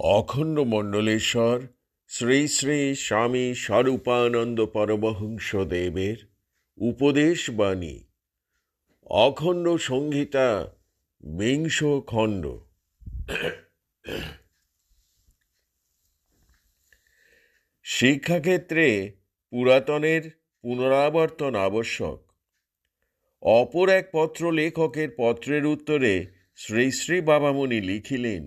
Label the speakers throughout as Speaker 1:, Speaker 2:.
Speaker 1: অখণ্ড মণ্ডলেশ্বর শ্রী শ্রী স্বামী স্বরূপানন্দ পরমহংস দেবের উপদেশ বাণী অখণ্ড সংহিতা বিংশ খণ্ড। শিক্ষাক্ষেত্রে পুরাতনের পুনরাবর্তন আবশ্যক। অপর এক পত্র লেখকের পত্রের উত্তরে শ্রী শ্রী বাবামণি লিখিলেন,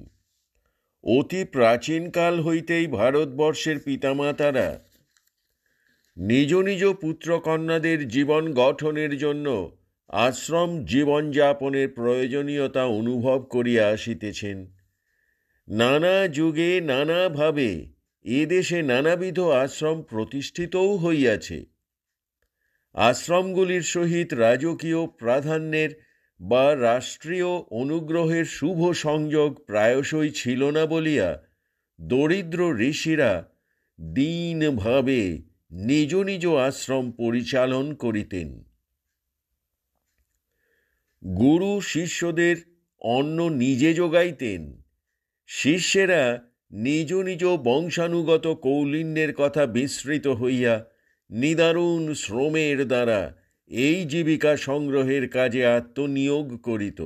Speaker 1: অতি প্রাচীনকাল হইতেই ভারতবর্ষের পিতামাতারা নিজ নিজ পুত্রকন্যাদের জীবন গঠনের জন্য আশ্রম জীবনযাপনের প্রয়োজনীয়তা অনুভব করিয়া আসিতেছেন। নানা যুগে নানাভাবে এদেশে নানাবিধ আশ্রম প্রতিষ্ঠিতও হইয়াছে। আশ্রমগুলির সহিত রাজকীয় প্রাধান্যের বা রাষ্ট্রীয় অনুগ্রহের শুভ সংযোগ প্রায়শই ছিল না বলিয়া দরিদ্র ঋষিরা দীনভাবে নিজ নিজ আশ্রম পরিচালন করিতেন। গুরু শিষ্যদের অন্ন নিজে যোগাইতেন। শিষ্যেরা নিজ নিজ বংশানুগত কৌলিন্যের কথা বিস্মৃত হইয়া নিদারুণ শ্রমের দ্বারা এই জীবিকা সংগ্রহের কাজে আত্মনিয়োগ করিত।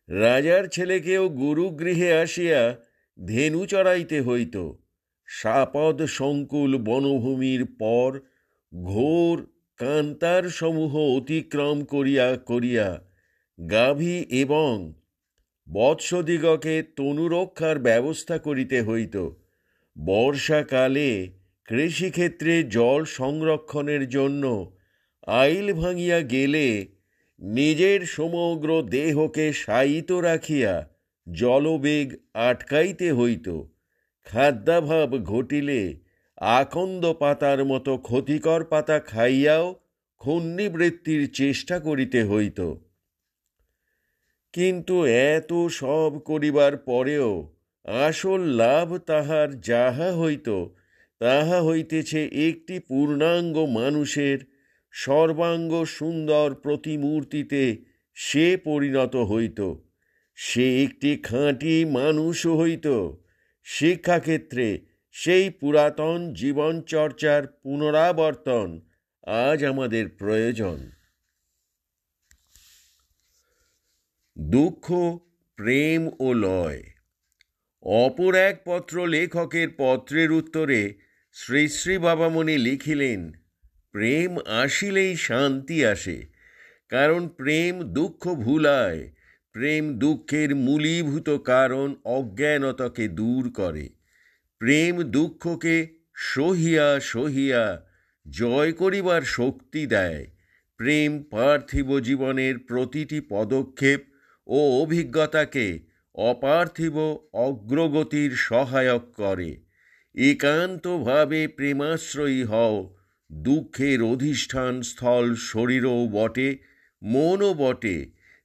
Speaker 1: রাজার ছেলেকেও গুরুগৃহে আসিয়া ধেনু চড়াইতে হইত। সাপদ সংকুল বনভূমির পর ঘোর কান্তার সমূহ অতিক্রম করিয়া করিয়া গাভী এবং বৎসদিগকে তনুরক্ষার ব্যবস্থা করিতে হইত। বর্ষাকালে কৃষিক্ষেত্রে জল সংরক্ষণের জন্য আইল ভাঙিয়া গেলে নিজের সমগ্র দেহকে শায়িত রাখিয়া জলবেগ আটকাইতে হইত। খাদ্যাভাব ঘটিলে আকন্দ পাতার মতো ক্ষতিকর পাতা খাইয়াও ক্ষুণ্ণিবৃত্তির চেষ্টা করিতে হইত। কিন্তু এত সব করিবার পরেও আসল লাভ তাহার যাহা হইত তাহা হইতেছে একটি পূর্ণাঙ্গ মানুষের সর্বাঙ্গ সুন্দর প্রতিমূর্তিতে সে পরিণত হইত। সে একটি খাঁটি মানুষ হইত। শিক্ষাক্ষেত্রে সেই পুরাতন জীবনচর্চার পুনরাবর্তন আজ আমাদের প্রয়োজন। দুঃখ, প্রেম ও লয়। অপর এক পত্র লেখকের পত্রের উত্তরে শ্রী শ্রী বাবামণি লিখিলেন, প্রেম আসিলেই শান্তি আসে, কারণ প্রেম দুঃখ ভুলায়। প্রেম দুঃখের মূলীভূত কারণ অজ্ঞানতাকে দূর করে। প্রেম দুঃখকে সহিয়া সহিয়া জয় করিবার শক্তি দেয়। প্রেম পার্থিব জীবনের প্রতিটি পদক্ষেপ ও অভিজ্ঞতাকে অপার্থিব অগ্রগতির সহায়ক করে। একান্তভাবে প্রেমাশ্রয়ী হও। দুঃখের অধিষ্ঠান স্থল শরীরও বটে, মনও বটে,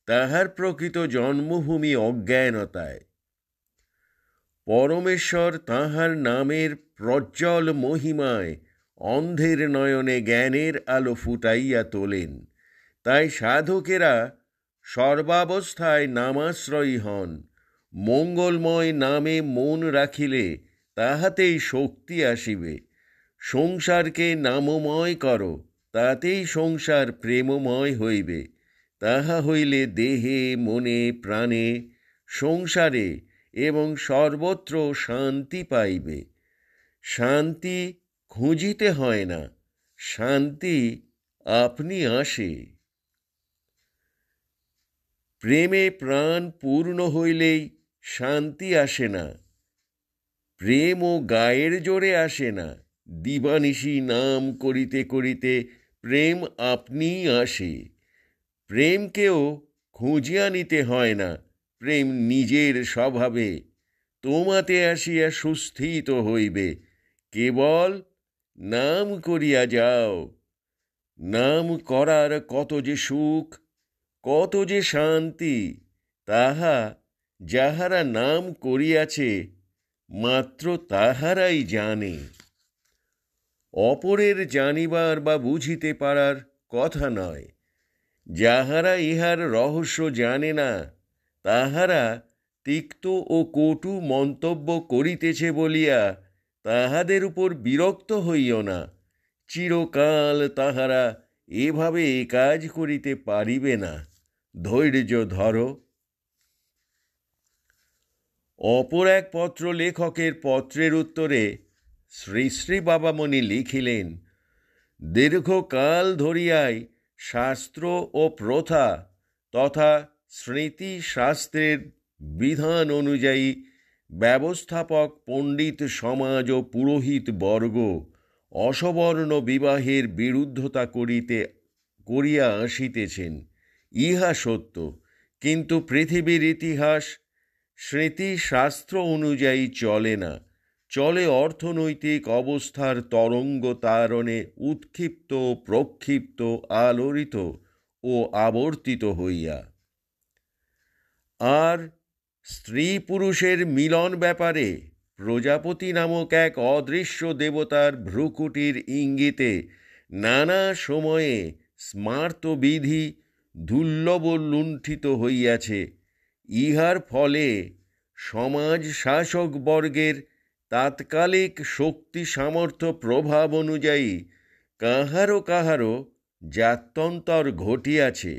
Speaker 1: তাহার প্রকৃত জন্মভূমি অজ্ঞানতায়। পরমেশ্বর তাহার নামের প্রজ্জ্বল মহিমায় অন্ধের নয়নে জ্ঞানের আলো ফুটাইয়া তোলেন। তাই সাধকেরা সর্বাবস্থায় নামাশ্রয়ী হন। মঙ্গলময় নামে মন রাখিলে তাহাতেই শক্তি আসিবে। সংসারকে নামময় করো, তাতেই সংসার প্রেমময় হইবে। তাহা হইলে দেহে মনে প্রাণে সংসারে এবং সর্বত্র শান্তি পাইবে। শান্তি খুঁজিতে হয় না, শান্তি আপনি আসে। প্রেমে প্রাণ পূর্ণ হইলেই শান্তি আসে না। প্রেম ও গায়ের জোরে আসে না। দিবানিশি নাম করিতে করিতে প্রেম আপনিই আসে। প্রেমকেও খুঁজিয়া নিতে হয় না, প্রেম নিজের স্বভাবে তোমাতে আসিয়া সুস্থিত হইবে। কেবল নাম করিয়া যাও। নাম করার কত যে সুখ, কত যে শান্তি, তাহা যাহারা নাম করিয়াছে মাত্র তাহারাই জানে। অপরের জানিবার বা বুঝিতে পারার কথা নয়। যাহারা ইহার রহস্য জানে না, তাহারা তিক্ত ও কটু মন্তব্য করিতেছে বলিয়া তাহাদের উপর বিরক্ত হইও না। চিরকাল তাহারা এভাবে কাজ করিতে পারিবে না। ধৈর্য ধরো। অপর এক পত্র লেখকের পত্রের উত্তরে শ্রী শ্রী বাবামণি লিখিলেন, দীর্ঘকাল ধরিয়াই শাস্ত্র ও প্রথা তথা স্মৃতি শাস্ত্রের বিধান অনুযায়ী ব্যবস্থাপক পণ্ডিত সমাজ ও পুরোহিত বর্গ অসবর্ণ বিবাহের বিরুদ্ধতা করিয়া আসিতেছেন, ইহা সত্য। কিন্তু পৃথিবীর ইতিহাস স্মৃতি শাস্ত্র অনুযায়ী চলে না, চলে অর্থনৈতিক অবস্থার তরঙ্গ তারণে উৎক্ষিপ্ত, প্রক্ষিপ্ত, আলোড়িত ও আবর্তিত হইয়া। আর স্ত্রী পুরুষের মিলন ব্যাপারে প্রজাপতি নামক এক অদৃশ্য দেবতার ভ্রুকুটির ইঙ্গিতে নানা সময়ে স্মার্তবিধি দুর্লভ লুণ্ঠিত হইয়াছে। ইহার ফলে সমাজ শাসকবর্গের তাৎকালিক শক্তি সামর্থ্য প্রভাব অনুযায়ী কাহারও কাহারও জাত্যন্তর ঘটিয়াছে,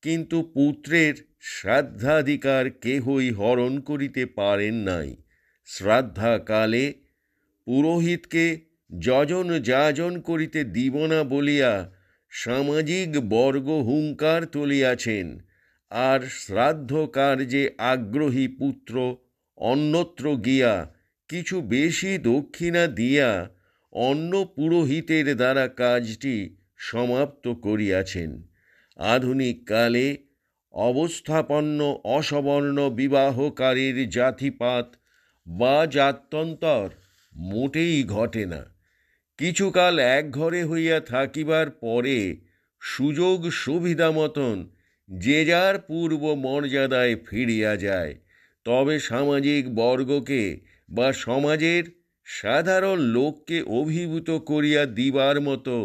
Speaker 1: কিন্তু পুত্রের শ্রাদ্ধাধিকার কেহই হরণ করিতে পারেন নাই। শ্রাদ্ধাকালে পুরোহিতকে যজন যাজন করিতে দিব না বলিয়া সামাজিক বর্গ হুঙ্কার তুলিয়াছেন, আর শ্রাদ্ধ কার্যে আগ্রহী পুত্র অন্যত্র গিয়া কিছু বেশি দক্ষিণা দিয়া অন্য পুরোহিতের দ্বারা কাজটি সমাপ্ত করিয়াছেন। আধুনিক কালে অবস্থাপন্ন অসবর্ণ বিবাহকারীর জাতিপাত বা জাত্যন্তর মোটেই ঘটে না। কিছুকাল এক ঘরে হইয়া থাকিবার পরে সুযোগ সুবিধা মতন যে যার পূর্ব মর্যাদায় ফিরিয়া যায়। তবে সামাজিক বর্গকে বা সমাজের সাধারণ লোককে অভিভূত করিয়া দিবার মতো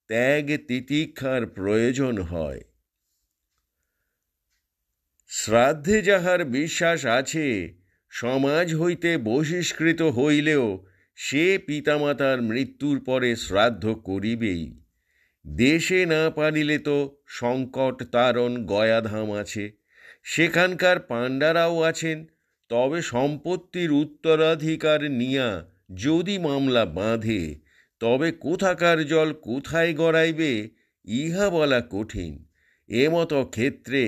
Speaker 1: ত্যাগ তিতিক্ষার প্রয়োজন হয়। শ্রাদ্ধে যাহার বিশ্বাস আছে, সমাজ হইতে বহিষ্কৃত হইলেও সে পিতামাতার মৃত্যুর পরে শ্রাদ্ধ করিবেই। দেশে না পারিলে তো সংকট তারণ গয়াধাম আছে, সেখানকার পাণ্ডারাও আছেন। তবে সম্পত্তির উত্তরাধিকার নিয়া যদি মামলা বাঁধে, তবে কোথাকার জল কোথায় গড়াইবে ইহা বলা কঠিন। এমতো ক্ষেত্রে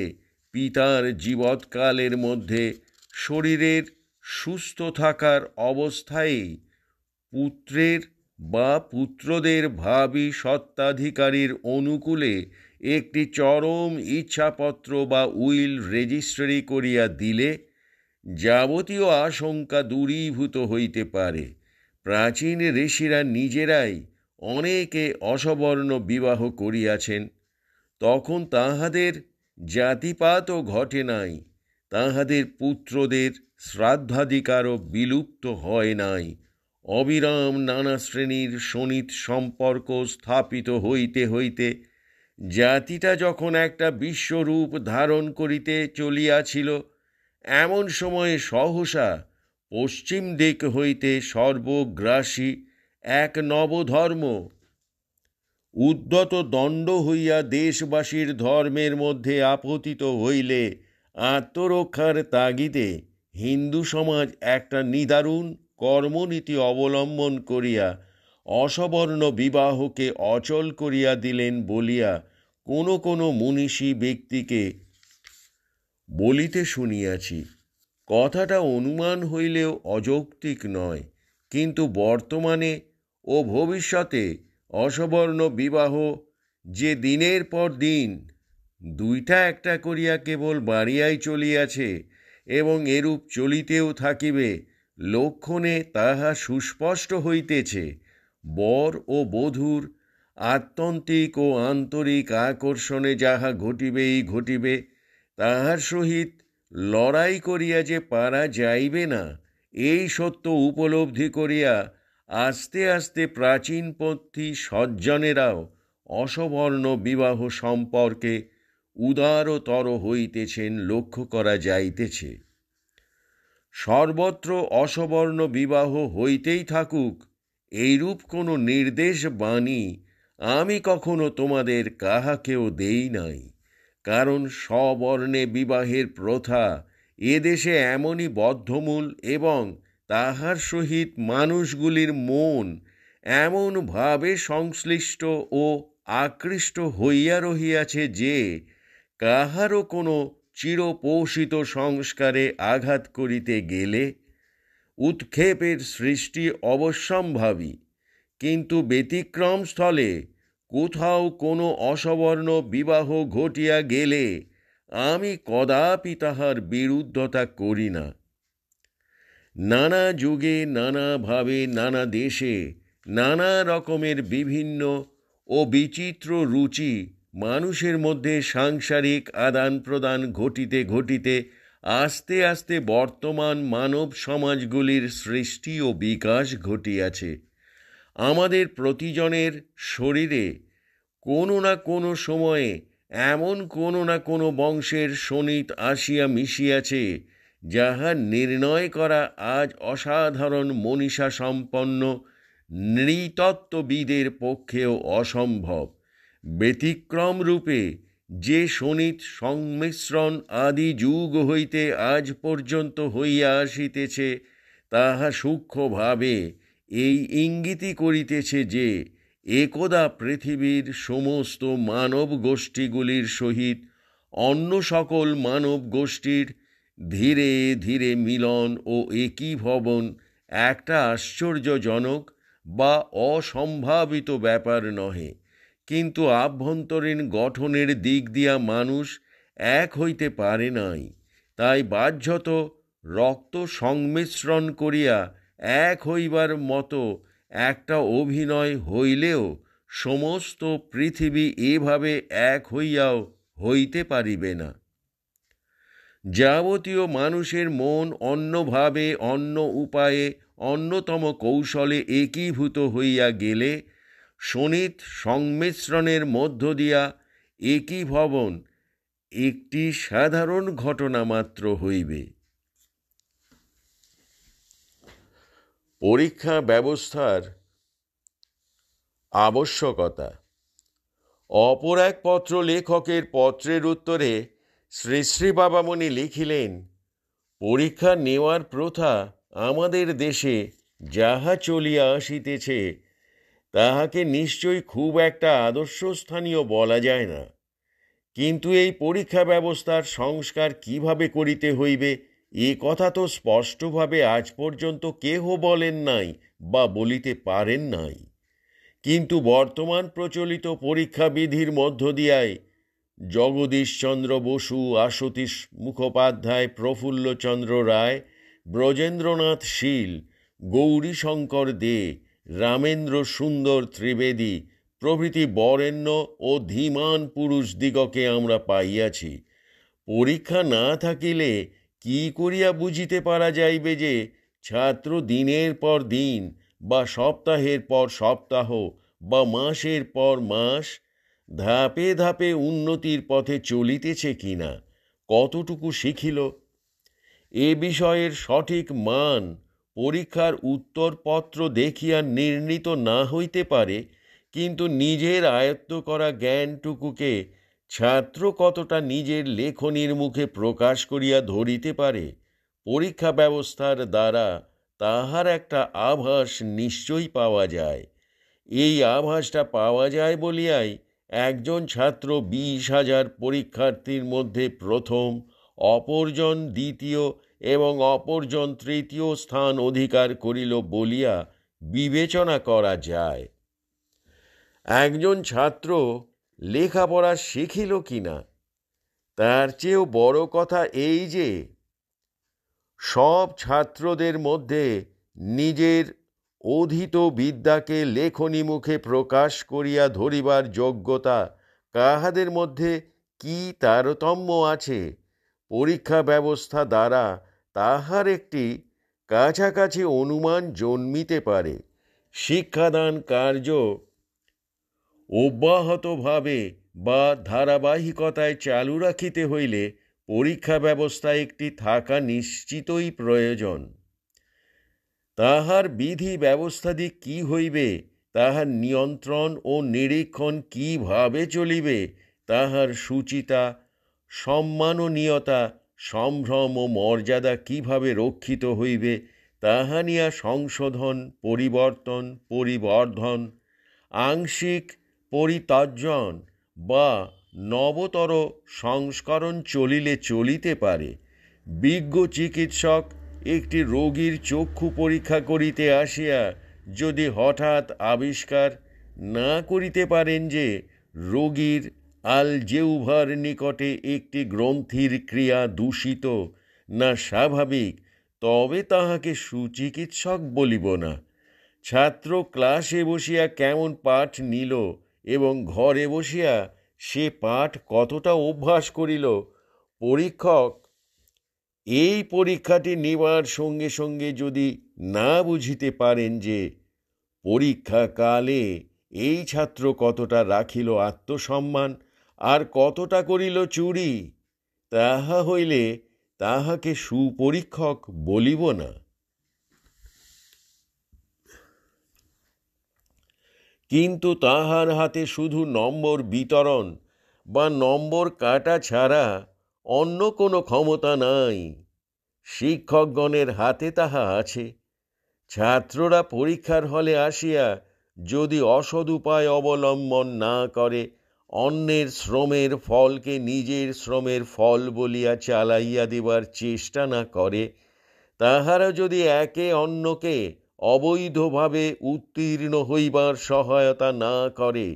Speaker 1: পিতার জীবৎকালের মধ্যে শরীরের সুস্থ থাকার অবস্থায় পুত্রের বা পুত্রদের ভাবী সত্ত্বাধিকারীর অনুকূলে একটি চরম ইচ্ছাপত্র বা উইল রেজিস্ট্রি করিয়া দিলে যাবতীয় আশঙ্কা দূরীভূত হইতে পারে। প্রাচীন ঋষিরা নিজেরাই অনেকে অসবর্ণ বিবাহ করিয়াছেন, তখন তাহাদের জাতিপাতও ঘটে নাই, তাহাদের পুত্রদের শ্রাদ্ধাধিকারও বিলুপ্ত হয় নাই। অবিরাম নানা শ্রেণীর সনিত সম্পর্ক স্থাপিত হইতে হইতে জাতিটা যখন একটা বিশ্বরূপ ধারণ করিতে চলিয়াছিল, এমন সময়ে সহসা পশ্চিম দিক হইতে সর্বগ্রাসী এক নবধর্ম উদ্যত দণ্ড হইয়া দেশবাসীর ধর্মের মধ্যে আপতিত হইলে আত্মরক্ষার তাগিদে হিন্দু সমাজ একটা নিদারুণ কর্মনীতি অবলম্বন করিয়া অসবর্ণ বিবাহকে অচল করিয়া দিলেন বলিয়া কোনো কোনো মনীষী ব্যক্তিকে বলিতে শুনিয়াছি। কথাটা অনুমান হইলেও অযৌক্তিক নয়, কিন্তু বর্তমানে ও ভবিষ্যতে অসবর্ণ বিবাহ যে দিনের পর দিন দুইটা একটা করিয়া কেবল বাড়িয়াই চলিয়াছে এবং এরূপ চলিতেও থাকিবে, লক্ষণে তাহা সুস্পষ্ট হইতেছে। বর ও বধূর আত্যন্তিক ও আন্তরিক আকর্ষণে যাহা ঘটিবেই ঘটিবে, তাহার সহিত লড়াই করিয়া যে পারা যাইবে না, এই সত্য উপলব্ধি করিয়া আস্তে আস্তে প্রাচীনপন্থী সজ্জনেরাও অসবর্ণ বিবাহ সম্পর্কে উদারতর হইতেছেন লক্ষ্য করা যাইতেছে। সর্বত্র অসবর্ণ বিবাহ হইতেই থাকুক, এইরূপ কোনো নির্দেশ বাণী আমি কখনো তোমাদের কাহাকেও দেই নাই। কারণ স্ববর্ণে বিবাহের প্রথা এদেশে এমনই বদ্ধমূল এবং তাহার সহিত মানুষগুলির মন এমনভাবে সংশ্লিষ্ট ও আকৃষ্ট হইয়া রহিয়াছে যে কাহারও কোনো চিরপোষিত সংস্কারে আঘাত করিতে গেলে উৎক্ষেপের সৃষ্টি অবশ্যম্ভাবী। কিন্তু ব্যতিক্রম স্থলে কোথাও কোনো অসবর্ণ বিবাহ ঘটিয়া গেলে আমি কদাপি তাহার বিরুদ্ধতা করি না। নানা যুগে, নানাভাবে, নানা দেশে নানা রকমের বিভিন্ন ও বিচিত্র রুচি মানুষের মধ্যে সাংসারিক আদান প্রদান ঘটিতে ঘটিতে আস্তে আস্তে বর্তমান মানব সমাজগুলির সৃষ্টি ও বিকাশ ঘটিয়াছে। আমাদের প্রতিজনের শরীরে কোনো না কোনো সময়ে এমন কোনো না কোনো বংশের শোণিত আসিয়া মিশিয়াছে, যাহা নির্ণয় করা আজ অসাধারণ মনীষা সম্পন্ন নৃতত্ত্ববিদের পক্ষেও অসম্ভব। ব্যতিক্রম রূপে যে শোণিত সংমিশ্রণ আদি যুগ হইতে আজ পর্যন্ত হইয়া আসিতেছে, তাহা সূক্ষ্মভাবে এই ইঙ্গিতই করিতেছে যে একদা পৃথিবীর সমস্ত মানব গোষ্ঠীগুলির সহিত অন্য সকল মানব গোষ্ঠীর ধীরে ধীরে মিলন ও একীভবন একটা আশ্চর্যজনক বা অসম্ভাবিত ব্যাপার নহে, কিন্তু আভ্যন্তরীণ গঠনের দিক দিয়া মানুষ এক হইতে পারে নাই। তাই বাহ্যত রক্ত সংমিশ্রণ করিয়া এক হইবার মতো একটা অভিনয় হইলেও সমস্ত পৃথিবী এভাবে এক হইয়াও হইতে পারিবে না। যাবতীয় মানুষের মন অন্যভাবে, অন্য উপায়ে, অন্যতম কৌশলে একীভূত হইয়া গেলে শোণিত সংমিশ্রণের মধ্য দিয়া একীভবন একটি সাধারণ ঘটনা মাত্র হইবে। পরীক্ষা ব্যবস্থার আবশ্যকতা। অপর এক পত্র লেখকের পত্রের উত্তরে শ্রী শ্রী বাবামণি লিখিলেন, পরীক্ষা নেওয়ার প্রথা আমাদের দেশে যাহা চলিয়া আসিতেছে তাহাকে নিশ্চয়ই খুব একটা আদর্শস্থানীয় বলা যায় না। কিন্তু এই পরীক্ষা ব্যবস্থার সংস্কার কিভাবে করিতে হইবে এ কথা তো স্পষ্টভাবে আজ পর্যন্ত কেহ বলেন নাই বা বলিতে পারেন নাই। কিন্তু বর্তমান প্রচলিত পরীক্ষা বিধির মধ্য দিয়াই জগদীশচন্দ্র বসু, আশুতোষ মুখোপাধ্যায়, প্রফুল্লচন্দ্র রায়, ব্রজেন্দ্রনাথ শীল, গৌরীশঙ্কর দে, রামেন্দ্র সুন্দর ত্রিবেদী প্রভৃতি বরেণ্য ও ধীমান পুরুষ দিগকে আমরা পাইয়াছি। পরীক্ষা না থাকিলে কি করিয়া বুঝিতে পারা যাইবে যে ছাত্র দিনের পর দিন বা সপ্তাহের পর সপ্তাহ বা মাসের পর মাস ধাপে ধাপে উন্নতির পথে চলিতেছে কিনা, কতটুকু শিখিল? এ বিষয়ের সঠিক মান পরীক্ষার উত্তরপত্র দেখিয়া নির্ণীত না হইতে পারে, কিন্তু নিজের আয়ত্ত করা জ্ঞানটুকুকে ছাত্র কতটা নিজের লেখনীর মুখে প্রকাশ করিয়া ধরিতে পারে, পরীক্ষা ব্যবস্থার দ্বারা তাহার একটা আভাস নিশ্চয়ই পাওয়া যায়। এই আভাসটা পাওয়া যায় বলিয়াই একজন ছাত্র 20,000 পরীক্ষার্থীর মধ্যে প্রথম, অপরজন দ্বিতীয় এবং অপরজন তৃতীয় স্থান অধিকার করিল বলিয়া বিবেচনা করা যায়। একজন ছাত্র লেখাপড়া শিখিল কিনা তার চেয়েও বড় কথা এই যে সব ছাত্রদের মধ্যে নিজের অধীত বিদ্যাকে লেখনী মুখে প্রকাশ করিয়া ধরিবার যোগ্যতা কাহাদের মধ্যে কি তারতম্য আছে, পরীক্ষা ব্যবস্থা দ্বারা তাহার একটি কাছাকাছি অনুমান জন্মিতে পারে। শিক্ষাদান কার্য অব্যাহতভাবে বা ধারাবাহিকতায় চালু রাখিতে হইলে পরীক্ষা ব্যবস্থা একটি থাকা নিশ্চিতই প্রয়োজন। তাহার বিধি ব্যবস্থাদি কি হইবে, তাহার নিয়ন্ত্রণ ও নিরীক্ষণ কিভাবে চলিবে, তাহার সুচিতা, সম্মাননীয়তা, সম্ভ্রম ও মর্যাদা কিভাবে রক্ষিত হইবে, তাহা নিয়া সংশোধন, পরিবর্তন, পরিবর্ধন, আংশিক পরিত্যাজন বা নবতর সংস্করণ চলিলে চলিতে পারে। বিজ্ঞ চিকিৎসক একটি রোগীর চক্ষু পরীক্ষা করিতে আসিয়া যদি হঠাৎ আবিষ্কার না করিতে পারেন যে রোগীর আলজেউভার নিকটে একটি গ্রন্থির ক্রিয়া দূষিত না স্বাভাবিক, তবে তাহাকে সুচিকিৎসক বলিব না। ছাত্র ক্লাসে বসিয়া কেমন পাঠ নিল এবং ঘরে বসিয়া সে পাঠ কতটা অভ্যাস করিল, পরীক্ষক এই পরীক্ষাটি নেবার সঙ্গে সঙ্গে যদি না বুঝিতে পারেন যে পরীক্ষাকালে এই ছাত্র কতটা রাখিল আত্মসম্মান আর কতটা করিল চুরি, তাহা হইলে তাহাকে সুপরীক্ষক বলিব না। কিন্তু তাহার হাতে শুধু নম্বর বিতরণ বা নম্বর কাটা ছাড়া অন্য কোনো ক্ষমতা নাই। শিক্ষকগণের হাতে তাহা আছে। ছাত্ররা পরীক্ষার হলে আসিয়া যদি অসৎ উপায় অবলম্বন না করে, অন্যের শ্রমের ফলকে নিজের শ্রমের ফল বলিয়া চালাইয়া দেবার চেষ্টা না করে, তাহারা যদি একে অন্যকে অবৈধভাবে উত্তীর্ণ হইবার সহায়তা না করে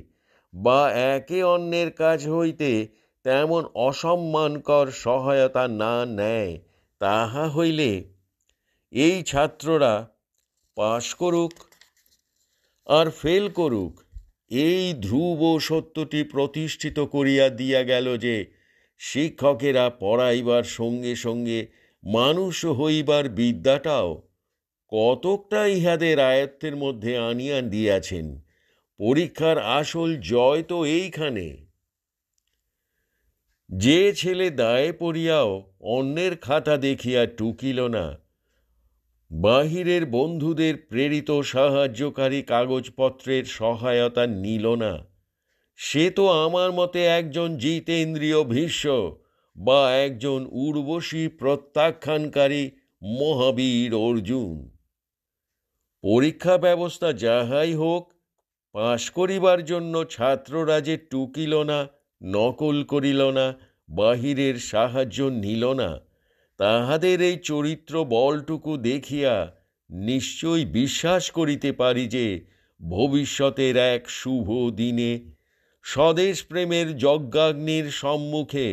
Speaker 1: বা একে অন্যের কাছ হইতে তেমন অসম্মানকর সহায়তা না নেয়, তাহা হইলে এই ছাত্ররা পাশ করুক আর ফেল করুক, এই ধ্রুব সত্যটি প্রতিষ্ঠিত করিয়া দিয়া গেল যে শিক্ষকেরা পড়াইবার সঙ্গে সঙ্গে মানুষ হইবার বিদ্যাটাও কতকটা ইহাদের আয়ত্তের মধ্যে আনিয়া দিয়াছেন। পরীক্ষার আসল জয় তো এইখানে। যে ছেলে দায়ে পড়িয়াও অন্যের খাতা দেখিয়া টুকিল না, বাহিরের বন্ধুদের প্রেরিত সাহায্যকারী কাগজপত্রের সহায়তা নিল না, সে তো আমার মতে একজন জিতেন্দ্রীয় ভীষ্ম বা একজন উর্বশী প্রত্যাখ্যানকারী মহাবীর অর্জুন। পরীক্ষা ব্যবস্থা যাহাই হোক, পাশ করিবার জন্য ছাত্ররা যে টুকিল না, নকল করিল না, বাহিরের সাহায্য নিল না, তাহাদের এই চরিত্র বলটুকু দেখিয়া নিশ্চয়ই বিশ্বাস করিতে পারি যে ভবিষ্যতের এক শুভ দিনে স্বদেশ প্রেমের যজ্ঞাগ্নির সম্মুখে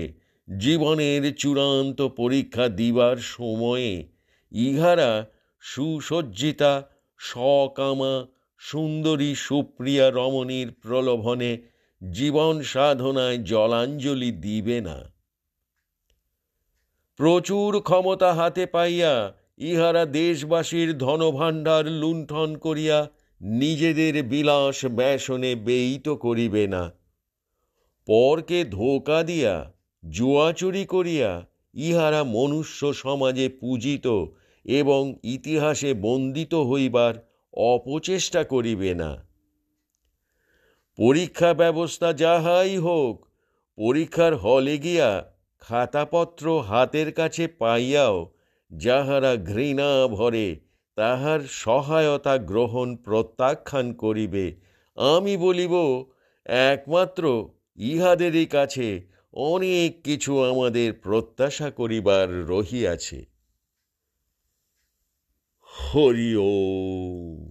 Speaker 1: জীবনের চূড়ান্ত পরীক্ষা দিবার সময়ে ইহারা সুসজ্জিতা সকামা সুন্দরী সুপ্রিয়া রমণীর প্রলোভনে জীবন সাধনায় জলাঞ্জলি দিবে না। প্রচুর ক্ষমতা হাতে পাইয়া ইহারা দেশবাসীর ধনভাণ্ডার লুণ্ঠন করিয়া নিজেদের বিলাস ব্যসনে ব্যয়িত করিবে না। পরকে ধোঁকা দিয়া জুয়াচুরি করিয়া ইহারা মনুষ্য সমাজে পূজিত এবং ইতিহাসে বন্দিত হইবার অপচেষ্টা করিবে না। পরীক্ষা ব্যবস্থা যাহাই হোক, পরীক্ষার হলে গিয়া খাতাপত্র হাতের কাছে পাইয়াও যাহারা ঘৃণা ভরে তাহার সহায়তা গ্রহণ প্রত্যাখ্যান করিবে, আমি বলিব একমাত্র ইহাদেরই কাছে অনেক কিছু আমাদের প্রত্যাশা করিবার রহিয়াছে। হরি ওম।